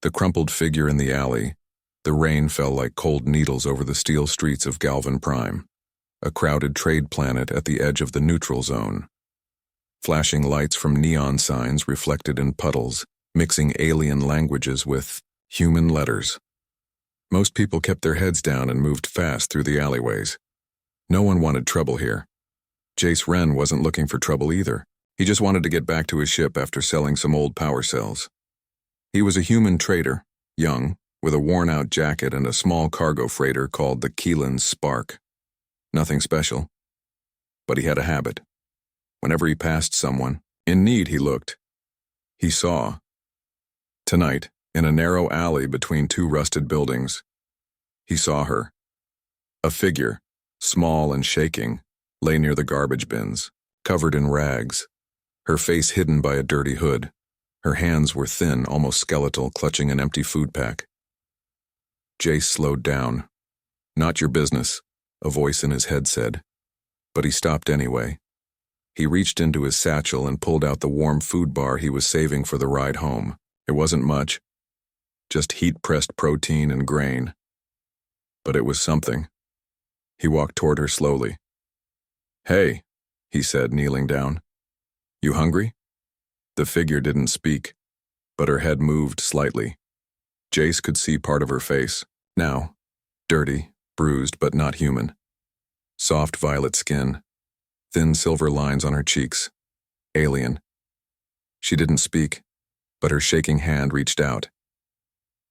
The crumpled figure in the alley. The rain fell like cold needles over the steel streets of Galvan Prime, a crowded trade planet at the edge of the neutral zone. Flashing lights from neon signs reflected in puddles, mixing alien languages with human letters. Most people kept their heads down and moved fast through the alleyways. No one wanted trouble here. Jace Wren wasn't looking for trouble either. He just wanted to get back to his ship after selling some old power cells. He was a human trader, young, with a worn-out jacket and a small cargo freighter called the Keelan Spark. Nothing special. But he had a habit. Whenever he passed someone, in need he looked. He saw. Tonight, in a narrow alley between two rusted buildings, he saw her. A figure, small and shaking, lay near the garbage bins, covered in rags, her face hidden by a dirty hood. Her hands were thin, almost skeletal, clutching an empty food pack. Jace slowed down. "Not your business," a voice in his head said. But he stopped anyway. He reached into his satchel and pulled out the warm food bar he was saving for the ride home. It wasn't much. Just heat-pressed protein and grain. But it was something. He walked toward her slowly. "Hey," he said, kneeling down. "You hungry?" The figure didn't speak, but her head moved slightly. Jace could see part of her face, now, dirty, bruised, but not human. Soft violet skin, thin silver lines on her cheeks. Alien. She didn't speak, but her shaking hand reached out.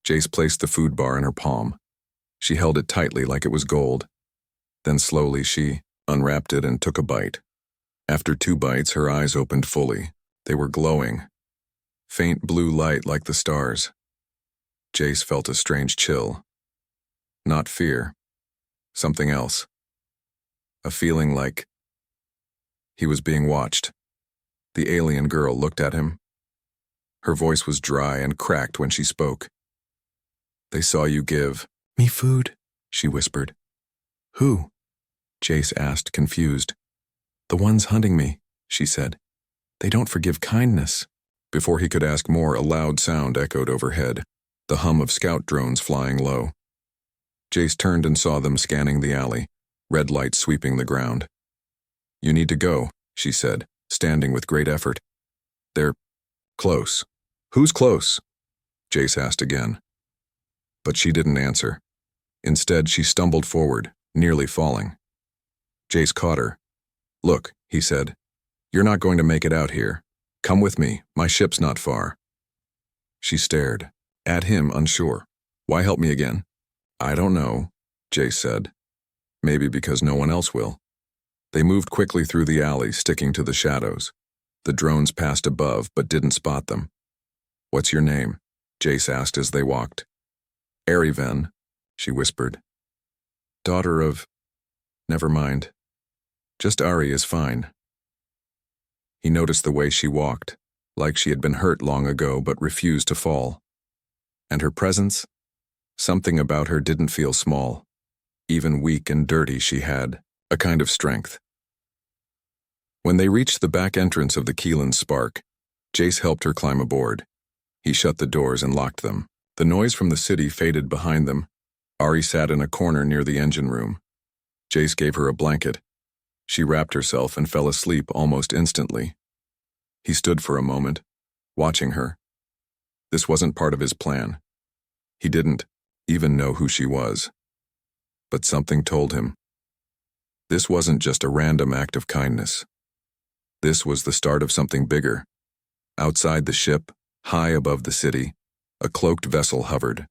Jace placed the food bar in her palm. She held it tightly like it was gold. Then slowly she unwrapped it and took a bite. After 2 bites, her eyes opened fully. They were glowing. Faint blue light like the stars. Jace felt a strange chill. Not fear. Something else. A feeling like he was being watched. The alien girl looked at him. Her voice was dry and cracked when she spoke. "They saw you give me food," she whispered. "Who?" Jace asked, confused. "The ones hunting me," she said. "They don't forgive kindness." Before he could ask more, a loud sound echoed overhead, the hum of scout drones flying low. Jace turned and saw them scanning the alley, red lights sweeping the ground. "You need to go," she said, standing with great effort. "They're close." "Who's close?" Jace asked again. But she didn't answer. Instead, she stumbled forward, nearly falling. Jace caught her. "Look," he said. "You're not going to make it out here. Come with me, my ship's not far." She stared, at him unsure. "Why help me again?" "I don't know," Jace said. "Maybe because no one else will." They moved quickly through the alley, sticking to the shadows. The drones passed above, but didn't spot them. "What's your name?" Jace asked as they walked. "Ariven," she whispered. "Daughter of..." "Never mind. Just Ari is fine." He noticed the way she walked, like she had been hurt long ago but refused to fall. And her presence? Something about her didn't feel small. Even weak and dirty, she had a kind of strength. When they reached the back entrance of the Keelan Spark, Jace helped her climb aboard. He shut the doors and locked them. The noise from the city faded behind them. Ari sat in a corner near the engine room. Jace gave her a blanket. She wrapped herself and fell asleep almost instantly. He stood for a moment, watching her. This wasn't part of his plan. He didn't even know who she was. But something told him. This wasn't just a random act of kindness. This was the start of something bigger. Outside the ship, high above the city, a cloaked vessel hovered.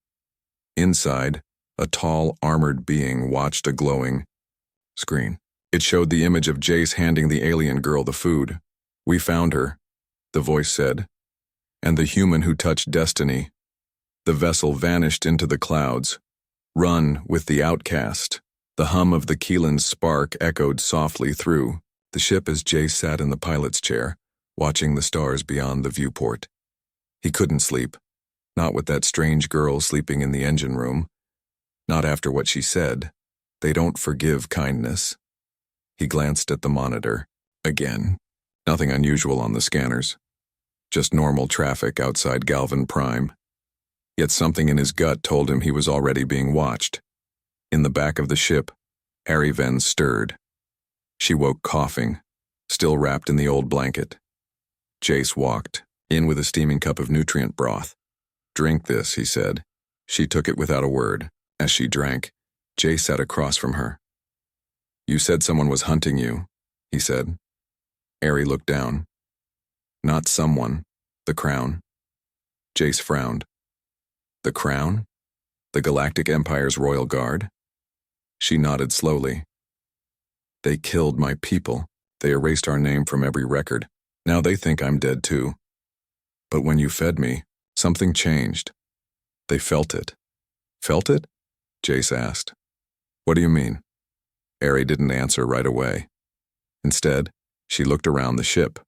Inside, a tall, armored being watched a glowing screen. It showed the image of Jace handing the alien girl the food. "We found her," the voice said. "And the human who touched destiny." The vessel vanished into the clouds. "Run with the outcast." The hum of the Keelan Spark echoed softly through the ship as Jace sat in the pilot's chair, watching the stars beyond the viewport. He couldn't sleep. Not with that strange girl sleeping in the engine room. Not after what she said. They don't forgive kindness. He glanced at the monitor. Again. Nothing unusual on the scanners. Just normal traffic outside Galvan Prime. Yet something in his gut told him he was already being watched. In the back of the ship, Ariven stirred. She woke coughing, still wrapped in the old blanket. Jace walked in with a steaming cup of nutrient broth. "Drink this," he said. She took it without a word. As she drank, Jace sat across from her. "You said someone was hunting you," he said. Ari looked down. "Not someone, the Crown." Jace frowned. "The Crown? The Galactic Empire's royal guard?" She nodded slowly. "They killed my people. They erased our name from every record. Now they think I'm dead too. But when you fed me, something changed. They felt it." "Felt it?" Jace asked. "What do you mean?" Ari didn't answer right away. Instead, she looked around the ship.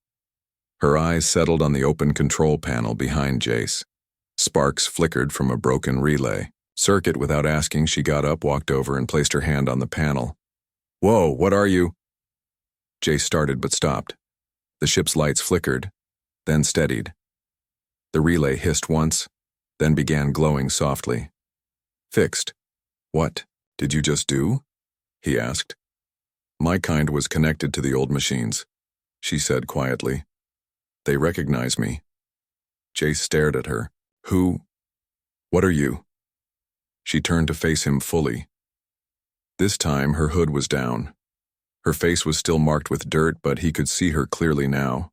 Her eyes settled on the open control panel behind Jace. Sparks flickered from a broken relay circuit. Without asking, she got up, walked over, and placed her hand on the panel. "Whoa, what are you?" Jace started but stopped. The ship's lights flickered, then steadied. The relay hissed once, then began glowing softly. "Fixed. What did you just do?" he asked. "My kind was connected to the old machines," she said quietly. "They recognize me." Jace stared at her. "Who? What are you?" She turned to face him fully. This time her hood was down. Her face was still marked with dirt, but he could see her clearly now.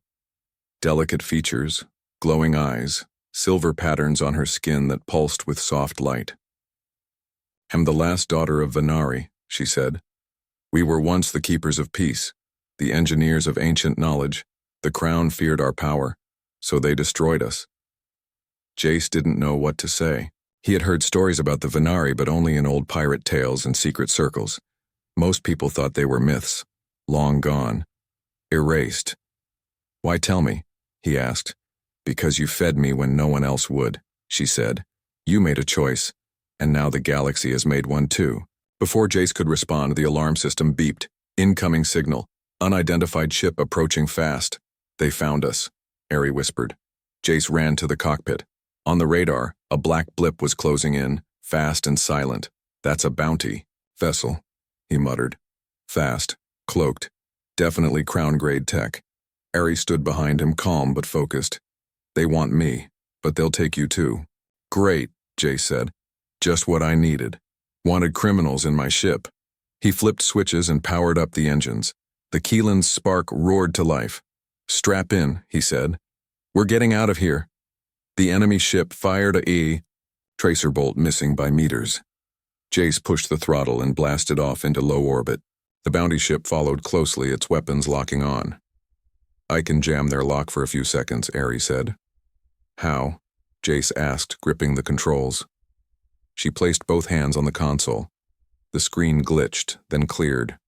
Delicate features, glowing eyes, silver patterns on her skin that pulsed with soft light. "I'm the last daughter of Venari," she said. "We were once the keepers of peace, the engineers of ancient knowledge. The Crown feared our power, so they destroyed us." Jace didn't know what to say. He had heard stories about the Venari, but only in old pirate tales and secret circles. Most people thought they were myths, long gone, erased. "Why tell me?" he asked. "Because you fed me when no one else would," she said. "You made a choice, and now the galaxy has made one too." Before Jace could respond, the alarm system beeped. "Incoming signal. Unidentified ship approaching fast." "They found us," Ari whispered. Jace ran to the cockpit. On the radar, a black blip was closing in, fast and silent. "That's a bounty vessel," he muttered. "Fast, cloaked, definitely Crown-grade tech." Ari stood behind him, calm but focused. "They want me, but they'll take you too." "Great," Jace said. "Just what I needed. Wanted criminals in my ship." He flipped switches and powered up the engines. The Keelan's spark roared to life. "Strap in," he said. "We're getting out of here." The enemy ship fired a tracer bolt missing by meters. Jace pushed the throttle and blasted off into low orbit. The bounty ship followed closely, its weapons locking on. "I can jam their lock for a few seconds," Ari said. "How?" Jace asked, gripping the controls. She placed both hands on the console. The screen glitched, then cleared.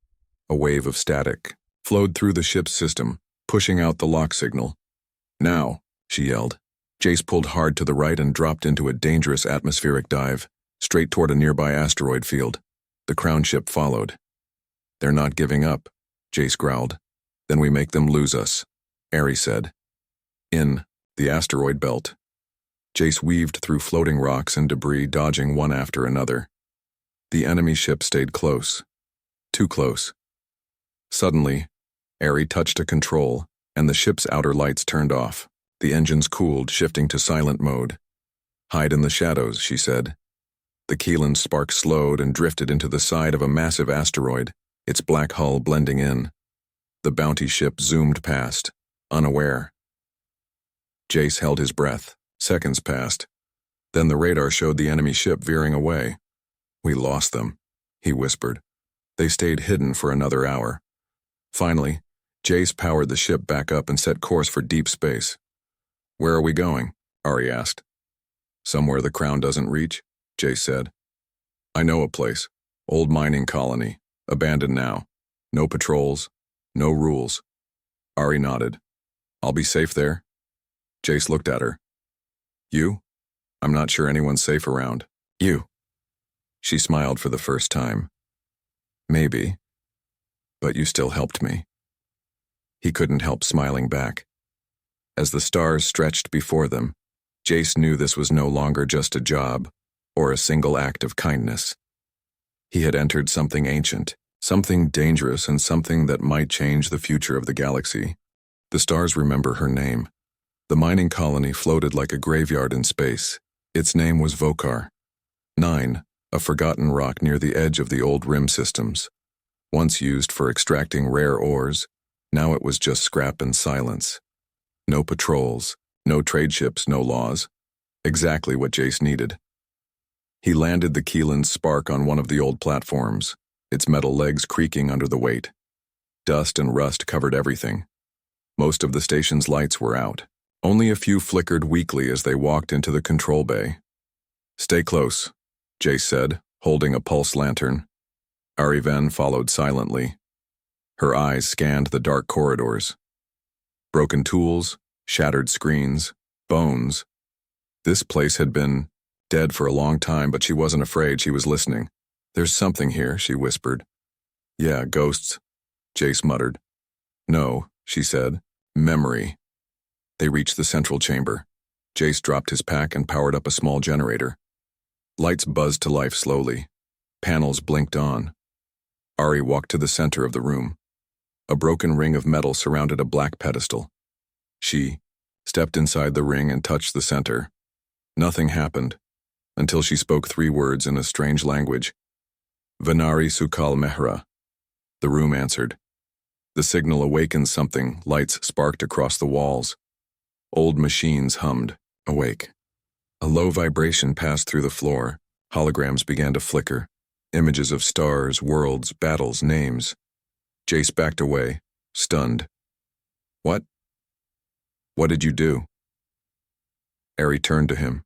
A wave of static flowed through the ship's system, pushing out the lock signal. "Now," she yelled. Jace pulled hard to the right and dropped into a dangerous atmospheric dive, straight toward a nearby asteroid field. The Crown ship followed. "They're not giving up," Jace growled. "Then we make them lose us," Ari said. In the asteroid belt, Jace weaved through floating rocks and debris, dodging one after another. The enemy ship stayed close. Too close. Suddenly, Ari touched a control, and the ship's outer lights turned off. The engines cooled, shifting to silent mode. "Hide in the shadows," she said. The Keelan's spark slowed and drifted into the side of a massive asteroid, its black hull blending in. The bounty ship zoomed past, unaware. Jace held his breath. Seconds passed. Then the radar showed the enemy ship veering away. "We lost them," he whispered. They stayed hidden for another hour. Finally, Jace powered the ship back up and set course for deep space. "Where are we going?" Ari asked. "Somewhere the Crown doesn't reach," Jace said. "I know a place. Old mining colony. Abandoned now. No patrols. No rules." Ari nodded. "I'll be safe there." Jace looked at her. "You? I'm not sure anyone's safe around." "You." She smiled for the first time. "Maybe. But you still helped me." He couldn't help smiling back. As the stars stretched before them, Jace knew this was no longer just a job or a single act of kindness. He had entered something ancient, something dangerous, and something that might change the future of the galaxy. The stars remember her name. The mining colony floated like a graveyard in space. Its name was Vokar 9, a forgotten rock near the edge of the old rim systems. Once used for extracting rare ores, now it was just scrap and silence. No patrols, no trade ships, no laws. Exactly what Jace needed. He landed the Keelan's Spark on one of the old platforms, its metal legs creaking under the weight. Dust and rust covered everything. Most of the station's lights were out. Only a few flickered weakly as they walked into the control bay. "Stay close," Jace said, holding a pulse lantern. Ari Ven followed silently. Her eyes scanned the dark corridors. Broken tools, shattered screens, bones. This place had been dead for a long time, but she wasn't afraid. She was listening. "There's something here," she whispered. "Yeah, ghosts," Jace muttered. "No," she said. "Memory." They reached the central chamber. Jace dropped his pack and powered up a small generator. Lights buzzed to life slowly. Panels blinked on. Ari walked to the center of the room. A broken ring of metal surrounded a black pedestal. She stepped inside the ring and touched the center. Nothing happened, until she spoke 3 words in a strange language. "Venari Sukal Mehra." The room answered. The signal awakened something. Lights sparked across the walls. Old machines hummed. "Awake." A low vibration passed through the floor. Holograms began to flicker. Images of stars, worlds, battles, names. Jace backed away, stunned. "What? What did you do?" Ari turned to him,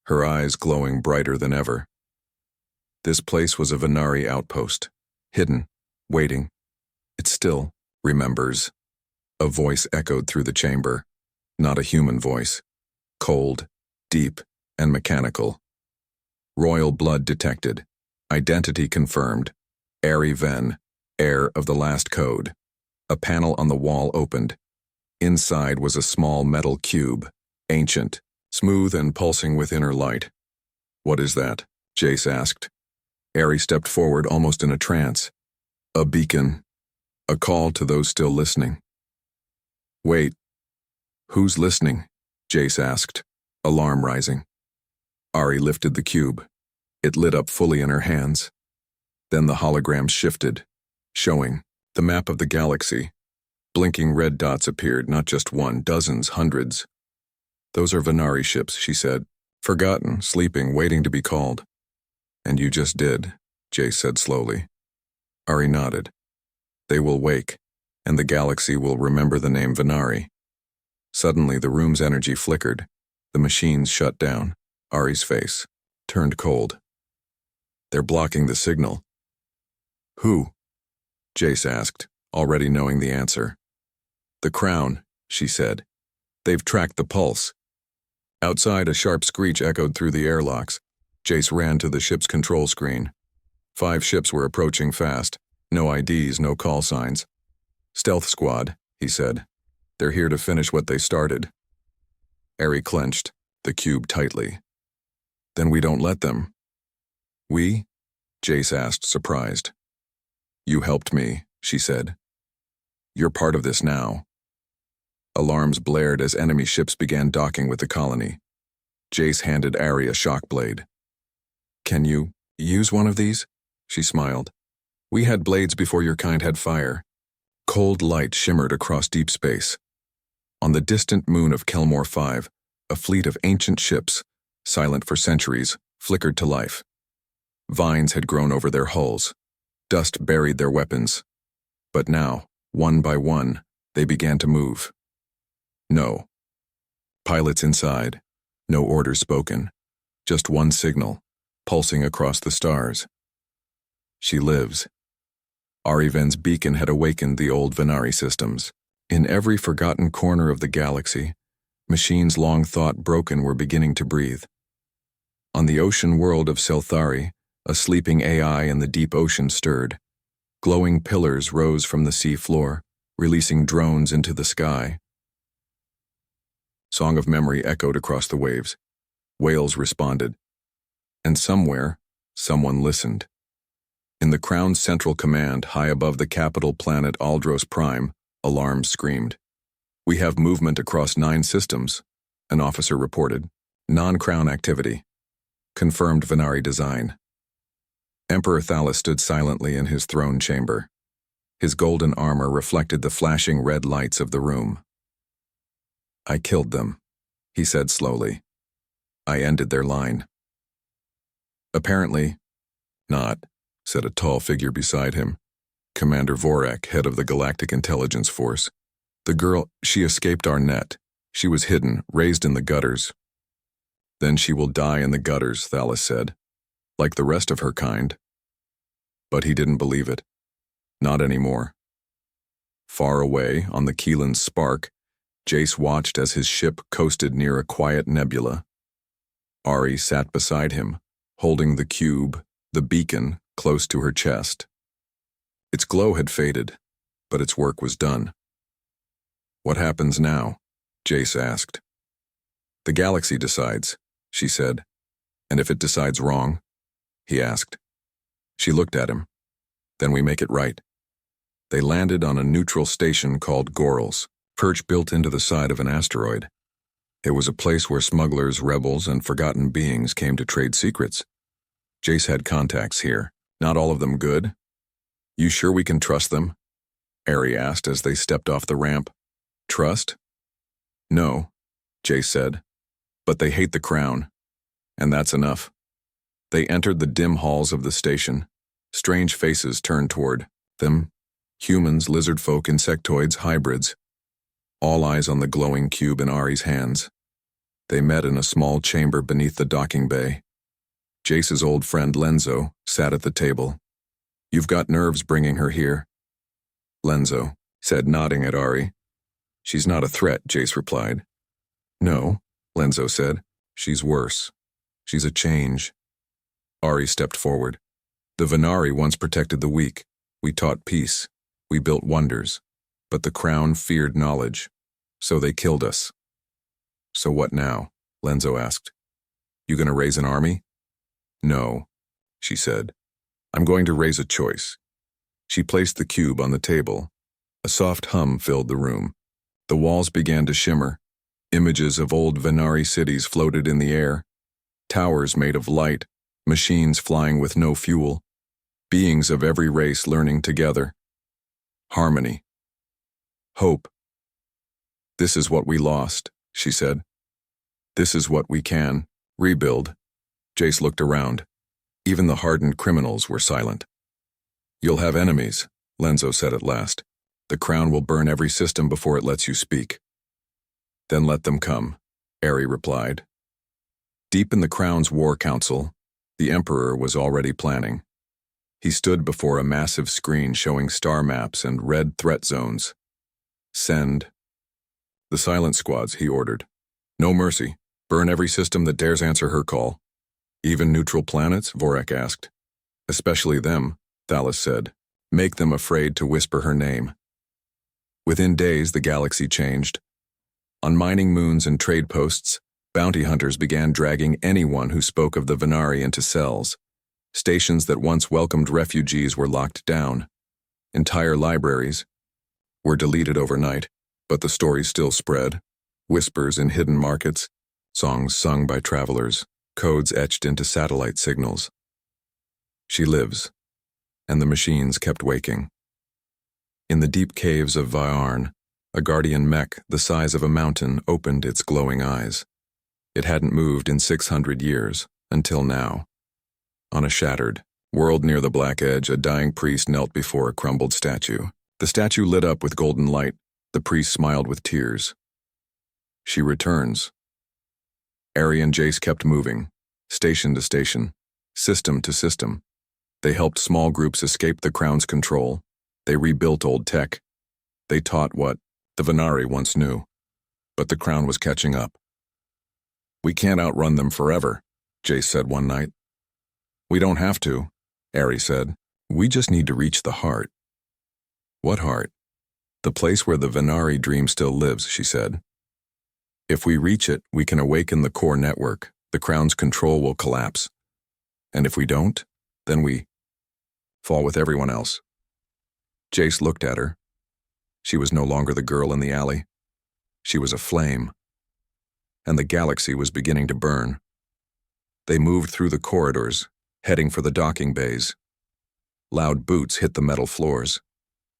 her eyes glowing brighter than ever. This place was a Venari outpost, hidden, waiting. "It still remembers." A voice echoed through the chamber. Not a human voice. Cold, deep, and mechanical. Royal blood detected. Identity confirmed. Ari Ven, heir of the last code. A panel on the wall opened. Inside was a small metal cube, ancient, smooth and pulsing with inner light. "What is that?" Jace asked. Ari stepped forward almost in a trance. "A beacon. A call to those still listening." "Wait. Who's listening?" Jace asked, alarm rising. Ari lifted the cube. It lit up fully in her hands. Then the hologram shifted, showing the map of the galaxy. Blinking red dots appeared, not just one, dozens, hundreds. "Those are Venari ships," she said. "Forgotten, sleeping, waiting to be called." "And you just did," Jace said slowly. Ari nodded. "They will wake, and the galaxy will remember the name Venari." Suddenly, the room's energy flickered. The machines shut down. Ari's face turned cold. "They're blocking the signal." "Who?" Jace asked, already knowing the answer. "The Crown," she said. "They've tracked the pulse." Outside, a sharp screech echoed through the airlocks. Jace ran to the ship's control screen. 5 ships were approaching fast. No IDs, no call signs. "Stealth squad," he said. "They're here to finish what they started." Ari clenched, the cube tightly. "Then we don't let them." "We?" Jace asked, surprised. "You helped me," she said. "You're part of this now." Alarms blared as enemy ships began docking with the colony. Jace handed Ari a shock blade. "Can you use one of these?" She smiled. "We had blades before your kind had fire." Cold light shimmered across deep space. On the distant moon of Kelmore 5, a fleet of ancient ships, silent for centuries, flickered to life. Vines had grown over their hulls. Dust buried their weapons. But now, one by one, they began to move. No. Pilots inside. No orders spoken. Just one signal, pulsing across the stars. She lives. Ari Ven's beacon had awakened the old Venari systems. In every forgotten corner of the galaxy, machines long thought broken were beginning to breathe. On the ocean world of Selthari, a sleeping AI in the deep ocean stirred. Glowing pillars rose from the sea floor, releasing drones into the sky. Song of Memory echoed across the waves. Whales responded. And somewhere, someone listened. In the Crown's central command, high above the capital planet Aldros Prime, alarms screamed. "We have movement across 9 systems," an officer reported. "Non-Crown activity. Confirmed Venari design." Emperor Thalas stood silently in his throne chamber. His golden armor reflected the flashing red lights of the room. "I killed them," he said slowly. "I ended their line." "Apparently not," said a tall figure beside him. "Commander Vorak, head of the Galactic Intelligence Force. The girl, she escaped our net. She was hidden, raised in the gutters." "Then she will die in the gutters," Thalas said, "like the rest of her kind." But he didn't believe it. Not anymore. Far away, on the Keelan's Spark, Jace watched as his ship coasted near a quiet nebula. Ari sat beside him, holding the cube, the beacon, close to her chest. Its glow had faded, but its work was done. "What happens now?" Jace asked. "The galaxy decides," she said. "And if it decides wrong?" he asked. She looked at him. "Then we make it right." They landed on a neutral station called Gorals, perch built into the side of an asteroid. It was a place where smugglers, rebels, and forgotten beings came to trade secrets. Jace had contacts here. Not all of them good. "You sure we can trust them?" Ari asked as they stepped off the ramp. "Trust?" "No," Jace said. "But they hate the Crown. And that's enough." They entered the dim halls of the station. Strange faces turned toward them. Humans, lizard folk, insectoids, hybrids. All eyes on the glowing cube in Ari's hands. They met in a small chamber beneath the docking bay. Jace's old friend Lenzo sat at the table. "You've got nerves bringing her here," Lenzo said, nodding at Ari. "She's not a threat," Jace replied. "No," Lenzo said. "She's worse. She's a change." Ari stepped forward. "The Venari once protected the weak. We taught peace. We built wonders. But the Crown feared knowledge. So they killed us." "So what now?" Lenzo asked. "You gonna raise an army?" "No," she said. "I'm going to raise a choice." She placed the cube on the table. A soft hum filled the room. The walls began to shimmer. Images of old Venari cities floated in the air. Towers made of light, machines flying with no fuel. Beings of every race learning together. Harmony. Hope. "This is what we lost," she said. "This is what we can rebuild." Jace looked around. Even the hardened criminals were silent. "You'll have enemies," Lenzo said at last. "The Crown will burn every system before it lets you speak." "Then let them come," Ari replied. Deep in the Crown's War Council, the Emperor was already planning. He stood before a massive screen showing star maps and red threat zones. "Send the silent squads," he ordered. "No mercy. Burn every system that dares answer her call." "Even neutral planets?" Vorak asked. "Especially them," Thalas said. "Make them afraid to whisper her name." Within days, the galaxy changed. On mining moons and trade posts, bounty hunters began dragging anyone who spoke of the Venari into cells. Stations that once welcomed refugees were locked down. Entire libraries were deleted overnight, but the stories still spread. Whispers in hidden markets, songs sung by travelers, codes etched into satellite signals. She lives, and the machines kept waking. In the deep caves of Vyarn, a guardian mech the size of a mountain opened its glowing eyes. It hadn't moved in 600 years, until now. On a shattered world near the Black Edge, a dying priest knelt before a crumbled statue. The statue lit up with golden light. The priest smiled with tears. "She returns." Ari and Jace kept moving, station to station, system to system. They helped small groups escape the Crown's control. They rebuilt old tech. They taught what the Venari once knew. But the Crown was catching up. "We can't outrun them forever," Jace said one night. "We don't have to," Ari said. "We just need to reach the heart." "What heart?" "The place where the Venari dream still lives," she said. If we reach it, we can awaken the core network. The Crown's control will collapse. And if we don't, then we fall with everyone else. Jace looked at her. She was no longer the girl in the alley. She was a flame. And the galaxy was beginning to burn. They moved through the corridors, heading for the docking bays. Loud boots hit the metal floors.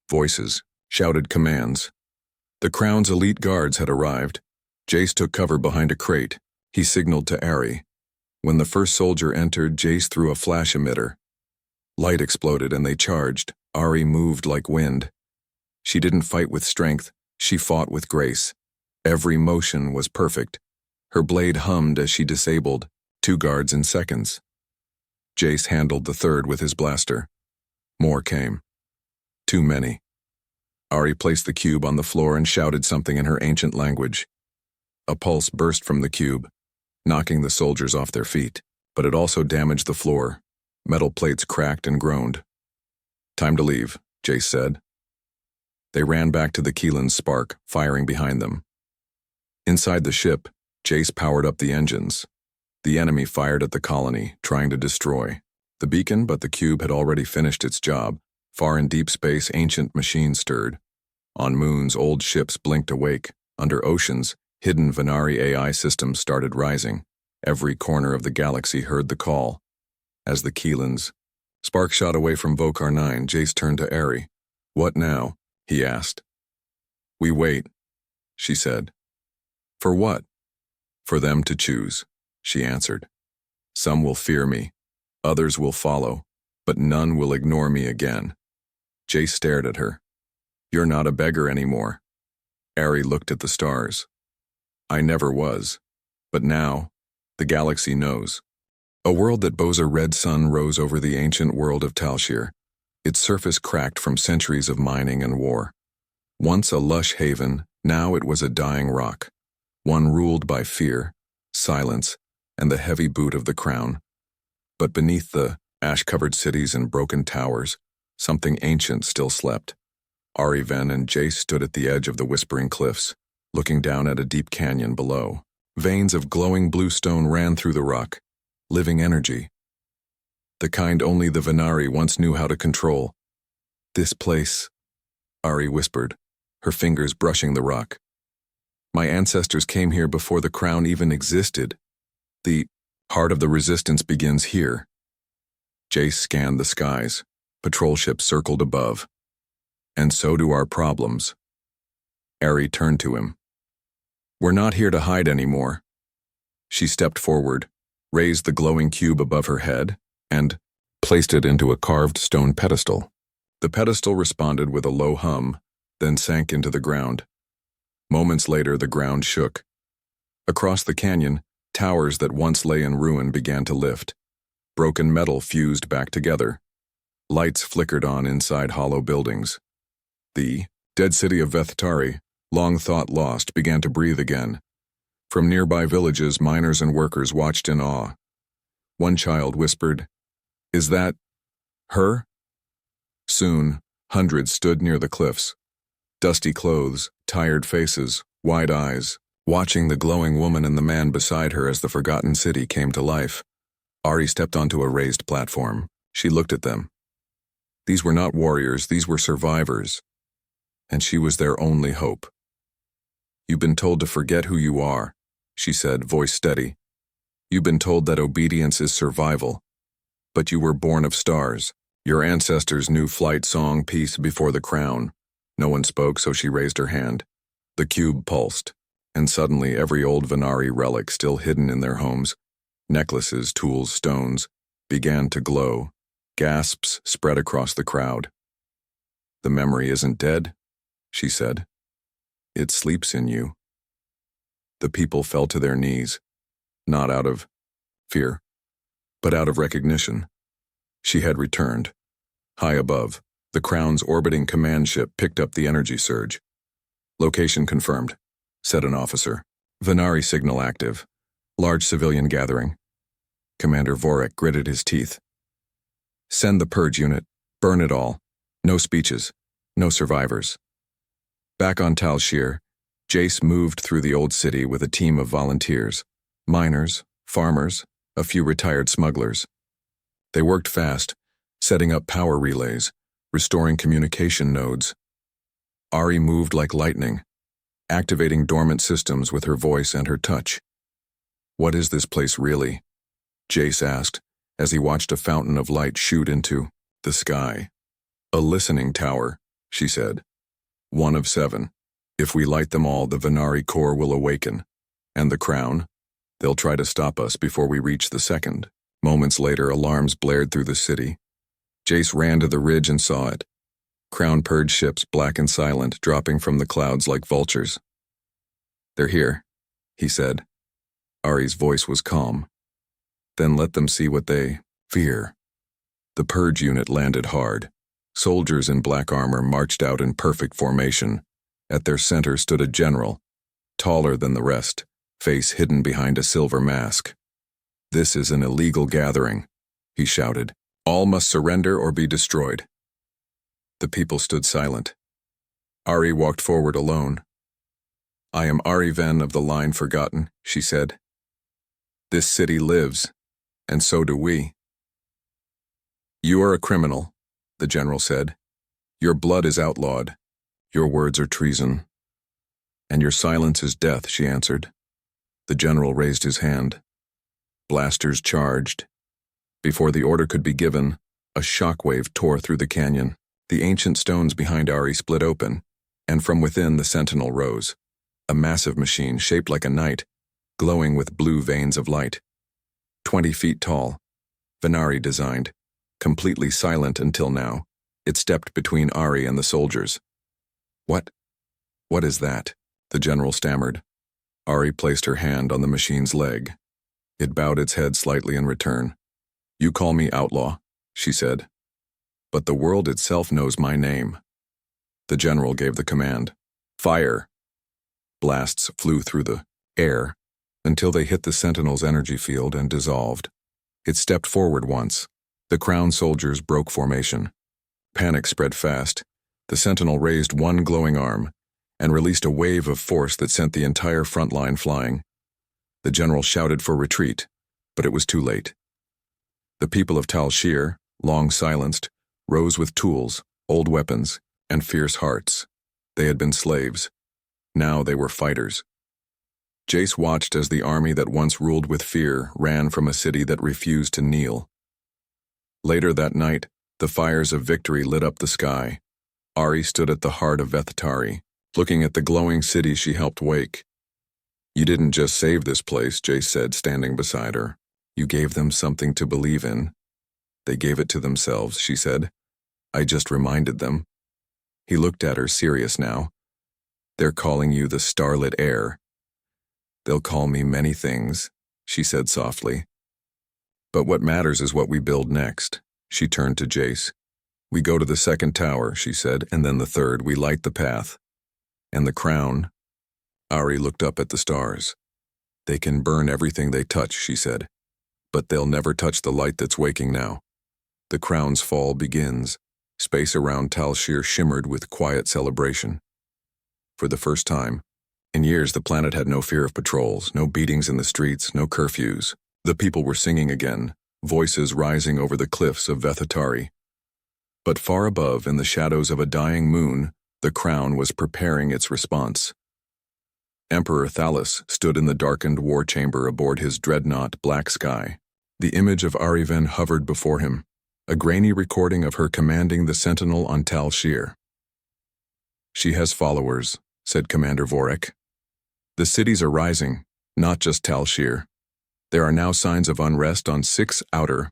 Voices shouted commands. The Crown's elite guards had arrived. Jace took cover behind a crate. He signaled to Ari. When the first soldier entered, Jace threw a flash emitter. Light exploded and they charged. Ari moved like wind. She didn't fight with strength. She fought with grace. Every motion was perfect. Her blade hummed as she disabled 2 guards in seconds. Jace handled the third with his blaster. More came. Too many. Ari placed the cube on the floor and shouted something in her ancient language. A pulse burst from the cube, knocking the soldiers off their feet, but it also damaged the floor. Metal plates cracked and groaned. "Time to leave," Jace said. They ran back to the Keelan's spark, firing behind them. Inside the ship, Jace powered up the engines. The enemy fired at the colony, trying to destroy the beacon, but the cube had already finished its job. Far in deep space, ancient machines stirred. On moons, old ships blinked awake. Under oceans, hidden Venari AI systems started rising. Every corner of the galaxy heard the call. As the Keelans spark shot away from Vokar 9, Jace turned to Ari. "What now?" he asked. "We wait," she said. "For what?" "For them to choose," she answered. "Some will fear me. Others will follow, but none will ignore me again." Jace stared at her. "You're not a beggar anymore." Ari looked at the stars. "I never was. But now, the galaxy knows." A world that bows a red sun rose over the ancient world of Talshir. Its surface cracked from centuries of mining and war. Once a lush haven, now it was a dying rock. One ruled by fear, silence, and the heavy boot of the crown. But beneath the ash-covered cities and broken towers, something ancient still slept. Ari, Ven, and Jace stood at the edge of the whispering cliffs, looking down at a deep canyon below. Veins of glowing blue stone ran through the rock, living energy. The kind only the Venari once knew how to control. "This place," Ari whispered, her fingers brushing the rock. "My ancestors came here before the crown even existed. The heart of the resistance begins here." Jace scanned the skies. Patrol ships circled above. "And so do our problems." Ari turned to him. "We're not here to hide anymore." She stepped forward, raised the glowing cube above her head, and placed it into a carved stone pedestal. The pedestal responded with a low hum, then sank into the ground. Moments later, the ground shook. Across the canyon, towers that once lay in ruin began to lift. Broken metal fused back together. Lights flickered on inside hollow buildings. The dead city of Vethtari, long thought lost, began to breathe again. From nearby villages, miners and workers watched in awe. One child whispered, "Is that her?" Soon, hundreds stood near the cliffs. Dusty clothes, tired faces, wide eyes, watching the glowing woman and the man beside her as the forgotten city came to life. Ari stepped onto a raised platform. She looked at them. These were not warriors, these were survivors. And she was their only hope. "You've been told to forget who you are," she said, voice steady. "You've been told that obedience is survival. But you were born of stars. Your ancestors knew flight, song, peace before the crown." No one spoke, so she raised her hand. The cube pulsed, and suddenly every old Venari relic still hidden in their homes, necklaces, tools, stones, began to glow. Gasps spread across the crowd. "The memory isn't dead," she said. "It sleeps in you." The people fell to their knees, not out of fear, but out of recognition. She had returned. High above, the Crown's orbiting command ship picked up the energy surge. "Location confirmed," said an officer. "Venari signal active. Large civilian gathering." Commander Vorek gritted his teeth. "Send the purge unit. Burn it all. No speeches. No survivors." Back on Talshir, Jace moved through the old city with a team of volunteers, miners, farmers, a few retired smugglers. They worked fast, setting up power relays, restoring communication nodes. Ari moved like lightning, activating dormant systems with her voice and her touch. "What is this place really?" Jace asked, as he watched a fountain of light shoot into the sky. "A listening tower," she said. "One of 7. If we light them all, the Venari core will awaken. And the crown? They'll try to stop us before we reach the second." Moments later, alarms blared through the city. Jace ran to the ridge and saw it. Crown purge ships, black and silent, dropping from the clouds like vultures. "They're here," he said. Ari's voice was calm. "Then let them see what they fear." The purge unit landed hard. Soldiers in black armor marched out in perfect formation. At their center stood a general, taller than the rest, face hidden behind a silver mask. "This is an illegal gathering," he shouted. "All must surrender or be destroyed." The people stood silent. Ari walked forward alone. "I am Ari Ven of the Line Forgotten," she said. "This city lives, and so do we." "You are a criminal," the general said. "Your blood is outlawed. Your words are treason." "And your silence is death," she answered. The general raised his hand. Blasters charged. Before the order could be given, a shockwave tore through the canyon. The ancient stones behind Ari split open, and from within the sentinel rose, a massive machine shaped like a knight, glowing with blue veins of light. 20 feet tall, Venari designed, completely silent until now, it stepped between Ari and the soldiers. What is that?" the general stammered. Ari placed her hand on the machine's leg. It bowed its head slightly in return. "You call me outlaw," she said. "But the world itself knows my name." The general gave the command. "Fire!" Blasts flew through the air until they hit the sentinel's energy field and dissolved. It stepped forward once. The crown soldiers broke formation. Panic spread fast. The sentinel raised one glowing arm and released a wave of force that sent the entire front line flying. The general shouted for retreat, but it was too late. The people of Tal Shir, long silenced, rose with tools, old weapons, and fierce hearts. They had been slaves. Now they were fighters. Jace watched as the army that once ruled with fear ran from a city that refused to kneel. Later that night, the fires of victory lit up the sky. Ari stood at the heart of Vethatari, looking at the glowing city she helped wake. "You didn't just save this place," Jace said, standing beside her. "You gave them something to believe in." "They gave it to themselves," she said. "I just reminded them." He looked at her, serious now. "They're calling you the Starlit Heir." "They'll call me many things," she said softly. "But what matters is what we build next." She turned to Jace. "We go to the second tower," she said, "and then the third. We light the path. And the crown." Ari looked up at the stars. "They can burn everything they touch," she said. "But they'll never touch the light that's waking now." The crown's fall begins. Space around Tal Shir shimmered with quiet celebration. For the first time in years, the planet had no fear of patrols, no beatings in the streets, no curfews. The people were singing again, voices rising over the cliffs of Vethatari. But far above, in the shadows of a dying moon, the crown was preparing its response. Emperor Thalas stood in the darkened war chamber aboard his dreadnought Black Sky. The image of Ari Ven hovered before him, a grainy recording of her commanding the sentinel on Tal Shir. "She has followers," said Commander Vorek. "The cities are rising, not just Tal Shir. There are now signs of unrest on 6 outer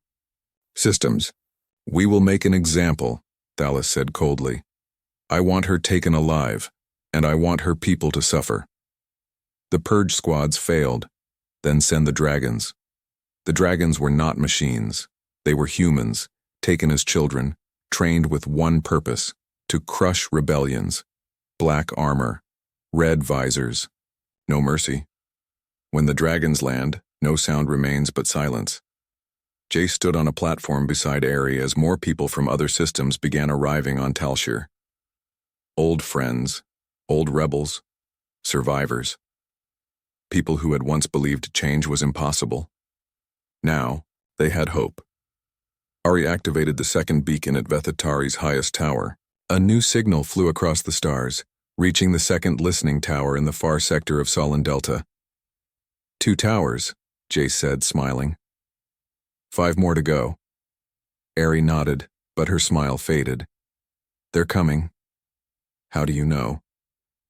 systems. We will make an example," Thalas said coldly. "I want her taken alive, and I want her people to suffer. The purge squads failed, then send the dragons." The dragons were not machines. They were humans, taken as children, trained with one purpose, to crush rebellions. Black armor, red visors, no mercy. When the dragons land, no sound remains but silence. Jace stood on a platform beside Ari as more people from other systems began arriving on Tal Shir. Old friends, old rebels, survivors. People who had once believed change was impossible. Now, they had hope. Ari activated the second beacon at Vethatari's highest tower. A new signal flew across the stars, reaching the second listening tower in the far sector of Solon Delta. 2 towers, Jace said, smiling. 5 more to go. Ari nodded, but her smile faded. They're coming. How do you know?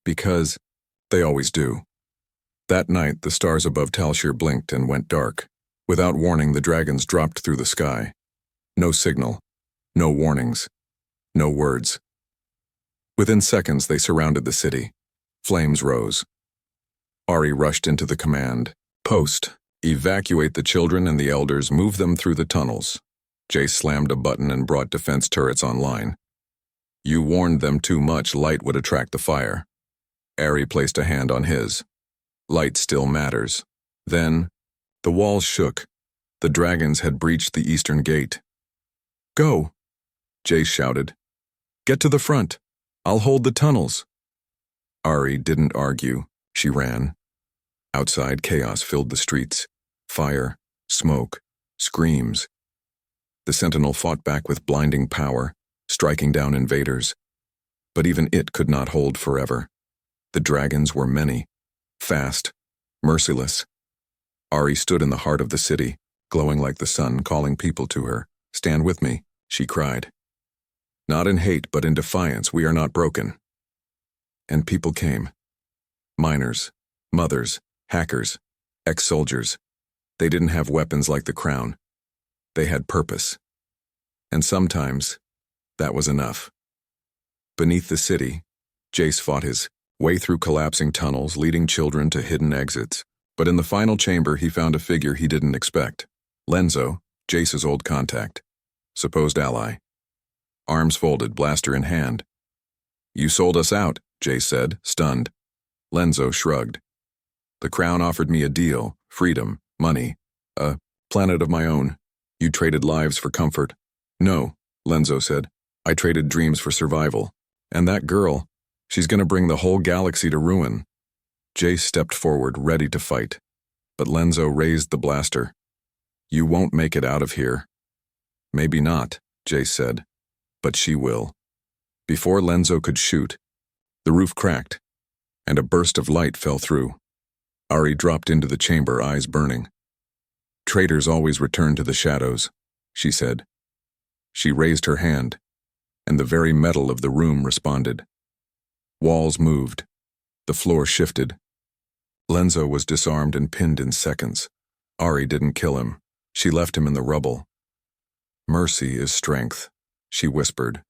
Because they always do. That night, the stars above Talshir blinked and went dark. Without warning, the dragons dropped through the sky. No signal, no warnings, no words. Within seconds, they surrounded the city. Flames rose. Ari rushed into the command post. Evacuate the children and the elders, move them through the tunnels. Jace slammed a button and brought defense turrets online. You warned them too much, light would attract the fire. Ari placed a hand on his. Light still matters. Then, the walls shook. The dragons had breached the eastern gate. Go, Jace shouted. Get to the front. I'll hold the tunnels. Ari didn't argue. She ran. Outside, chaos filled the streets. Fire, smoke, screams. The Sentinel fought back with blinding power, striking down invaders. But even it could not hold forever. The dragons were many, fast, merciless. Ari stood in the heart of the city, glowing like the sun, calling people to her. Stand with me, she cried. Not in hate, but in defiance, we are not broken. And people came. Miners, mothers, hackers, ex-soldiers. They didn't have weapons like the crown. They had purpose. And sometimes, that was enough. Beneath the city, Jace fought his way through collapsing tunnels, leading children to hidden exits. But in the final chamber, he found a figure he didn't expect. Lenzo, Jace's old contact. Supposed ally. Arms folded, blaster in hand. You sold us out, Jace said, stunned. Lenzo shrugged. The crown offered me a deal, freedom, money, a planet of my own. You traded lives for comfort. No, Lenzo said. I traded dreams for survival. And that girl, she's gonna bring the whole galaxy to ruin. Jace stepped forward, ready to fight. But Lenzo raised the blaster. You won't make it out of here. Maybe not, Jace said. But she will. Before Lenzo could shoot, the roof cracked, and a burst of light fell through. Ari dropped into the chamber, eyes burning. Traitors always return to the shadows, she said. She raised her hand, and the very metal of the room responded. Walls moved. The floor shifted. Lenzo was disarmed and pinned in seconds. Ari didn't kill him. She left him in the rubble. Mercy is strength, she whispered.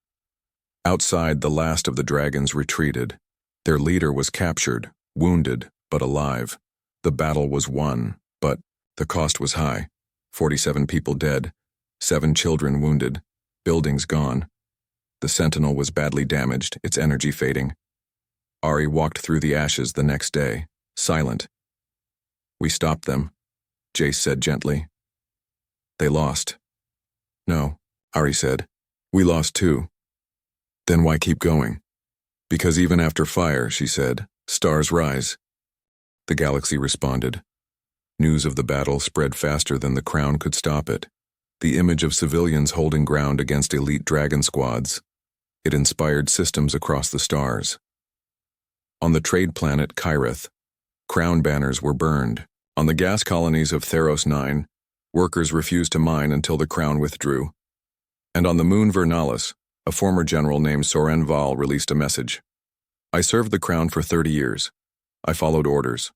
Outside, the last of the dragons retreated. Their leader was captured, wounded, but alive. The battle was won, but the cost was high. 47 people dead, 7 children wounded, buildings gone. The Sentinel was badly damaged, its energy fading. Ari walked through the ashes the next day, silent. We stopped them, Jace said gently. They lost. No, Ari said. We lost too. Then why keep going? Because even after fire, she said, stars rise. The galaxy responded. News of the battle spread faster than the crown could stop it. The image of civilians holding ground against elite dragon squads. It inspired systems across the stars. On the trade planet Kyrith, crown banners were burned. On the gas colonies of Theros 9, workers refused to mine until the crown withdrew. And on the moon Vernalis, a former general named Soren Val released a message. I served the crown for 30 years. I followed orders.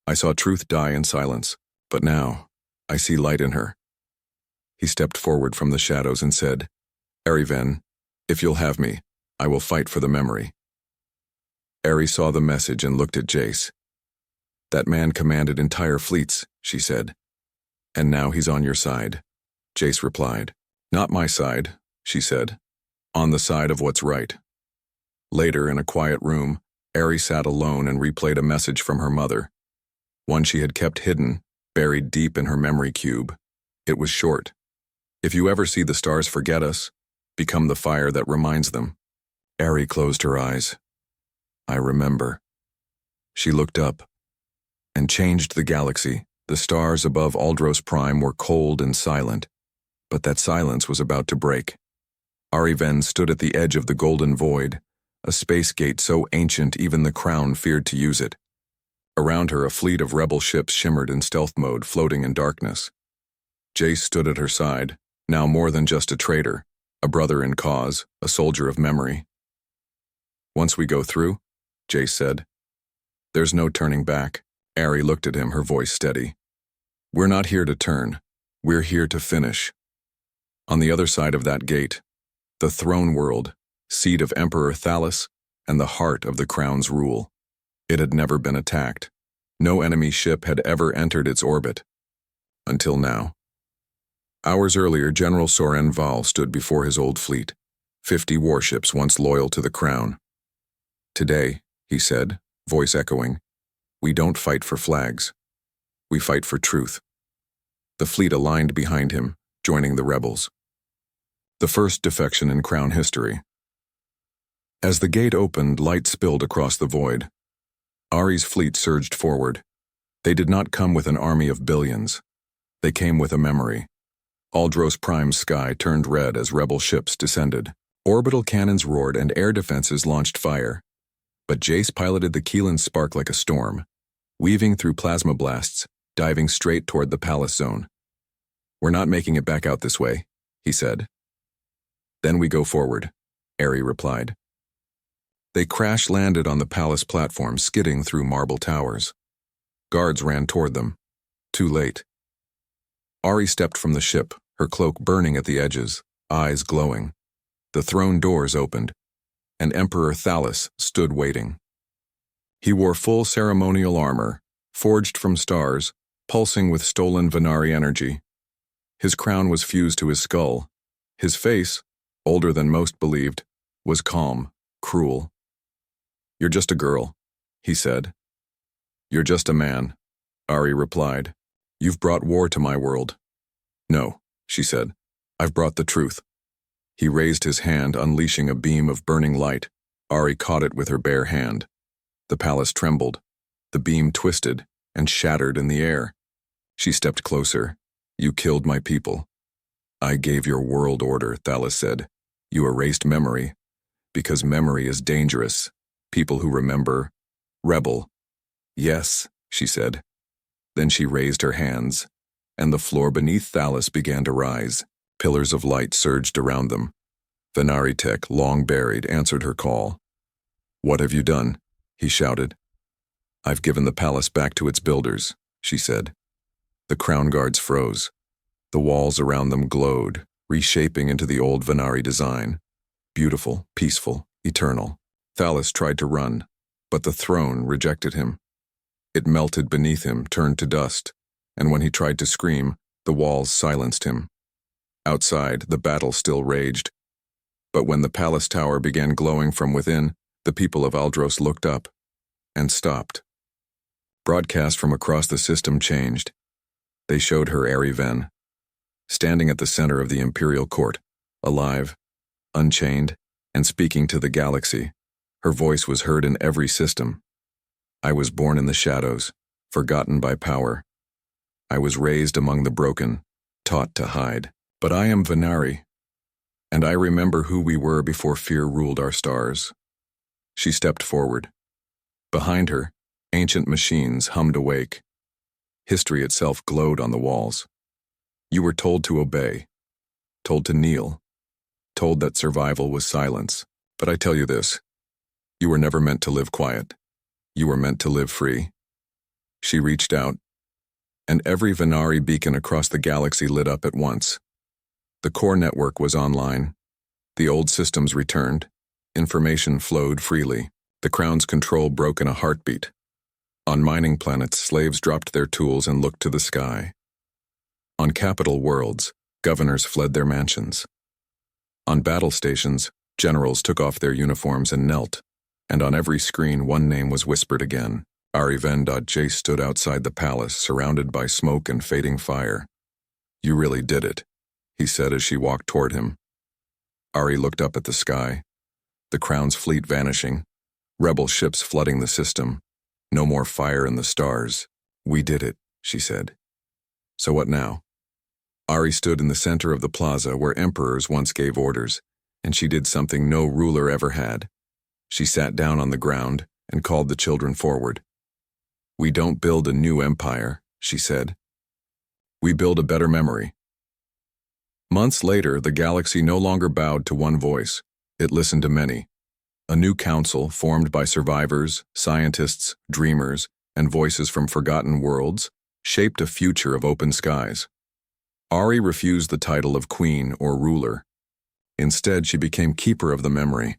I saw truth die in silence, but now I see light in her. He stepped forward from the shadows and said, Ariven, if you'll have me, I will fight for the memory. Ari saw the message and looked at Jace. That man commanded entire fleets, she said. And now he's on your side, Jace replied. Not my side, she said. On the side of what's right. Later, in a quiet room, Ari sat alone and replayed a message from her mother. One she had kept hidden, buried deep in her memory cube. It was short. If you ever see the stars forget us, become the fire that reminds them. Ari closed her eyes. I remember. She looked up and changed the galaxy. The stars above Aldros Prime were cold and silent, but that silence was about to break. Ari Ven stood at the edge of the golden void, a space gate so ancient even the Crown feared to use it. Around her, a fleet of rebel ships shimmered in stealth mode, floating in darkness. Jace stood at her side, now more than just a traitor, a brother in cause, a soldier of memory. "Once we go through," Jace said, "there's no turning back." Ari looked at him, her voice steady. "We're not here to turn. We're here to finish." On the other side of that gate, the throne world, seat of Emperor Thalas, and the heart of the Crown's rule. It had never been attacked. No enemy ship had ever entered its orbit. Until now. Hours earlier, General Soren Val stood before his old fleet, 50 warships once loyal to the Crown. "Today," he said, voice echoing, "we don't fight for flags. We fight for truth." The fleet aligned behind him, joining the rebels. The first defection in Crown history. As the gate opened, light spilled across the void. Ari's fleet surged forward. They did not come with an army of billions. They came with a memory. Aldros Prime's sky turned red as rebel ships descended. Orbital cannons roared and air defenses launched fire. But Jace piloted the Keelan Spark like a storm, weaving through plasma blasts, diving straight toward the palace zone. "We're not making it back out this way," he said. "Then we go forward," Ari replied. They crash-landed on the palace platform, skidding through marble towers. Guards ran toward them. Too late. Ari stepped from the ship, her cloak burning at the edges, eyes glowing. The throne doors opened, and Emperor Thalas stood waiting. He wore full ceremonial armor, forged from stars, pulsing with stolen Venari energy. His crown was fused to his skull. His face, older than most believed, was calm, cruel. "You're just a girl," he said. "You're just a man," Ari replied. "You've brought war to my world." "No," she said. "I've brought the truth." He raised his hand, unleashing a beam of burning light. Ari caught it with her bare hand. The palace trembled. The beam twisted and shattered in the air. She stepped closer. "You killed my people." "I gave your world order," Thalas said. "You erased memory, because memory is dangerous. People who remember, rebel." "Yes," she said. Then she raised her hands, and the floor beneath Thalas began to rise. Pillars of light surged around them. Venari Tech, long buried, answered her call. "What have you done?" he shouted. "I've given the palace back to its builders," she said. The crown guards froze. The walls around them glowed, reshaping into the old Venari design. Beautiful, peaceful, eternal. Thalas tried to run, but the throne rejected him. It melted beneath him, turned to dust, and when he tried to scream, the walls silenced him. Outside, the battle still raged. But when the palace tower began glowing from within, the people of Aldros looked up and stopped. Broadcast from across the system changed. They showed her Ari Ven, standing at the center of the Imperial Court, alive, unchained, and speaking to the galaxy. Her voice was heard in every system. "I was born in the shadows, forgotten by power. I was raised among the broken, taught to hide. But I am Venari, and I remember who we were before fear ruled our stars." She stepped forward. Behind her, ancient machines hummed awake. History itself glowed on the walls. You were told to obey, told to kneel, told that survival was silence. But I tell you this, you were never meant to live quiet. You were meant to live free. She reached out, and every Venari beacon across the galaxy lit up at once. The core network was online. The old systems returned. Information flowed freely. The Crown's control broke in a heartbeat. On mining planets, slaves dropped their tools and looked to the sky. On capital worlds, governors fled their mansions. On battle stations, generals took off their uniforms and knelt. And on every screen, one name was whispered again. Ari Ven. Jace stood outside the palace, surrounded by smoke and fading fire. "You really did it," he said as she walked toward him. Ari looked up at the sky. The Crown's fleet vanishing. Rebel ships flooding the system. No more fire in the stars. We did it, she said. So what now? Ari stood in the center of the plaza where emperors once gave orders, and she did something no ruler ever had. She sat down on the ground and called the children forward. We don't build a new empire, she said. We build a better memory. Months later, the galaxy no longer bowed to one voice. It listened to many. A new council, formed by survivors, scientists, dreamers, and voices from forgotten worlds, shaped a future of open skies. Ari refused the title of queen or ruler. Instead, she became keeper of the memory,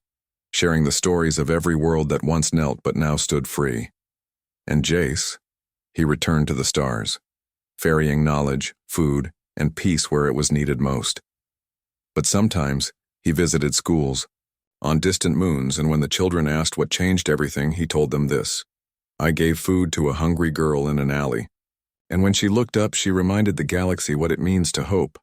sharing the stories of every world that once knelt but now stood free. And Jace, he returned to the stars, ferrying knowledge, food, and peace where it was needed most. But sometimes, he visited schools, on distant moons, and when the children asked what changed everything, he told them this: I gave food to a hungry girl in an alley. And when she looked up, she reminded the galaxy what it means to hope.